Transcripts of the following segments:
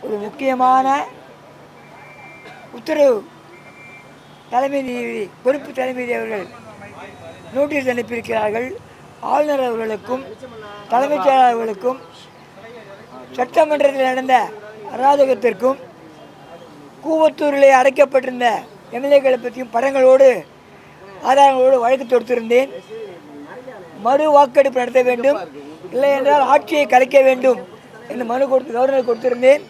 ஒரு முக்கியமான உத்தரவு தலைமை நீதிபதி பொறுப்பு தலைமை நீதி அவர்கள் நோட்டீஸ் அனுப்பியிருக்கிறார்கள். ஆளுநர் அவர்களுக்கும் தலைமைச் செயலாளர்களுக்கும் சட்டமன்றத்தில் நடந்த அராஜகத்திற்கும் கூவத்தூரிலே அடைக்கப்பட்டிருந்த எம்எல்ஏக்களை பற்றியும் படங்களோடு ஆதாரங்களோடு வழக்கு தொடுத்திருந்தேன். மறு வாக்கெடுப்பு நடத்த வேண்டும், இல்லை என்றால் ஆட்சியை கலைக்க வேண்டும் என்று மனு கவர்னர் கொடுத்திருந்தேன்.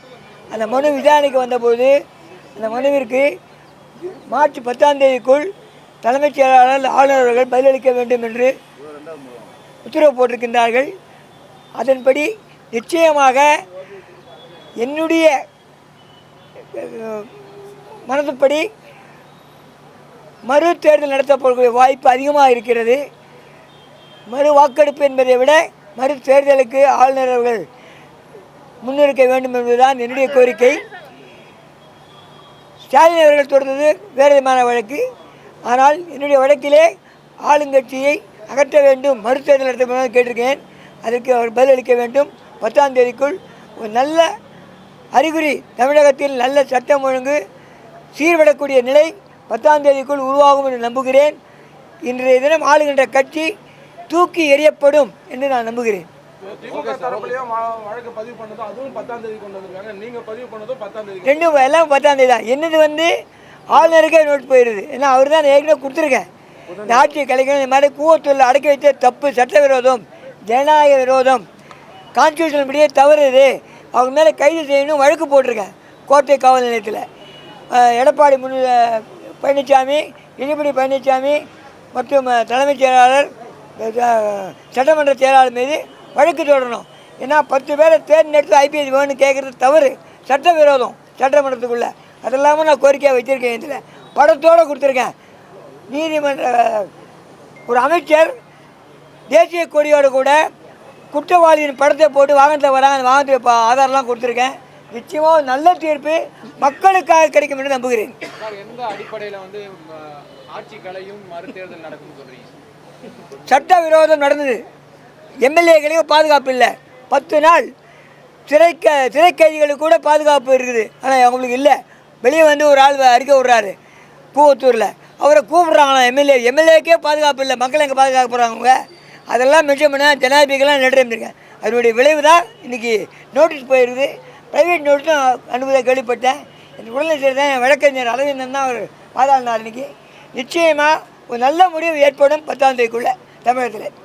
அந்த மனு விசாரணைக்கு வந்தபோது அந்த மனுவிற்கு மார்ச் 10ஆம் தேதிக்குள் தலைமைச் செயலாளர் ஆளுநர் அவர்கள் பதிலளிக்க வேண்டும் என்று உத்தரவு போட்டிருக்கின்றார்கள். அதன்படி நிச்சயமாக என்னுடைய மனதுப்படி மறு தேர்தல் நடத்தப்படக்கூடிய வாய்ப்பு அதிகமாக இருக்கிறது. மறு வாக்கெடுப்பு என்பதை விட மறு தேர்தலுக்கு ஆளுநர் அவர்கள் முன்னிறுக்க வேண்டும் என்பதுதான் என்னுடைய கோரிக்கை. ஸ்டாலின் அவர்கள் தொடர்ந்தது வேறு விதமான வழக்கு. ஆனால் என்னுடைய வழக்கிலே ஆளுங்கட்சியை அகற்ற வேண்டும், மறு தேர்தல் நடத்த வேண்டும் கேட்டிருக்கேன். அதற்கு அவர் பதிலளிக்க வேண்டும். 10ஆம் தேதிக்குள் ஒரு நல்ல அறிகுறி, தமிழகத்தில் நல்ல சட்டம் ஒழுங்கு சீர்படக்கூடிய நிலை 10ஆம் தேதிக்குள் உருவாகும் என்று நம்புகிறேன். இன்றைய தினம் ஆளுகின்ற கட்சி தூக்கி எறியப்படும் என்று நான் நம்புகிறேன். ரெண்டும் எல்லாம் 10ஆம் தேதி தான். என்னது ஆளுநருக்கே நோட் போயிடுது. ஏன்னா அவர் தான் ஏற்கனவே கொடுத்துருக்கேன். இந்த ஆட்சியை கலைக்கணும், இந்த மாதிரி கூவத்தூரில் அடக்கி வைத்த தப்பு, சட்டவிரோதம், ஜனநாயக விரோதம், கான்ஸ்டியூஷன் படியே தவறு. இது அவங்க மேலே கைது செய்யணும், வழக்கு போட்டிருக்கேன் கோட்டை காவல் நிலையத்தில். எடப்பாடி பழனிசாமி, எடப்பாடி பழனிசாமி மற்றும் தலைமைச் செயலாளர், சட்டமன்ற செயலாளர் மீது வழக்கு தொடரணும். ஏன்னா 10 பேரை தேர்ந்தெடுத்து ஐபிஎஸ் வேணும்னு கேட்குறது தவறு, சட்டவிரோதம் சட்டமன்றத்துக்குள்ளே. அதெல்லாமல் நான் கோரிக்கையாக வச்சுருக்கேன். இதில் படத்தோடு கொடுத்துருக்கேன். நீதிமன்ற ஒரு அமைச்சர் தேசிய கொடியோடு கூட குற்றவாளியின் படத்தை போட்டு வாகனத்தில் வராங்க, அந்த வாகனத்துக்கு ஆதாரம்லாம் கொடுத்துருக்கேன். நிச்சயமாக நல்ல தீர்ப்பு மக்களுக்காக கிடைக்கும் என்று நம்புகிறேன். எந்த அடிப்படையில் ஆட்சி கலையும் மறு தேர்தல் நடக்கும் சொல்றீங்க? சட்ட விரோதம் நடந்தது. எம்எல்ஏக்களுக்கு பாதுகாப்பு இல்லை. 10 நாள் சிறை கைதிகளுக்கு கூட பாதுகாப்பு இருக்குது. ஆனால் அவங்களுக்கு இல்லை. வெளியே ஒரு ஆள் அறிக்கை விடுறாரு கூவத்தூரில், அவரை கூப்பிட்றாங்களா எம்எல்ஏக்கே பாதுகாப்பு இல்லை. மக்கள் எங்கே பாதுகாக்க போகிறாங்க? அவங்க அதெல்லாம் மென்ஷன் பண்ண ஜனாதிபதிக்கெல்லாம் லெட்டர் எழுதிருக்கேன். அதனுடைய விளைவு தான் இன்றைக்கி நோட்டீஸ் போயிருக்குது. ப்ரைவேட் நோட்டீஸும் அனுப்புவதாக கேள்விப்பட்டேன். எனக்கு உடனே சரி தான் வழக்கறிஞர் அரவிந்தன் தான் அவர் வாதாடினார். இன்றைக்கி நிச்சயமாக ஒரு நல்ல முடிவு ஏற்படும் 10ஆம் தேதிக்குள்ளே தமிழகத்தில்.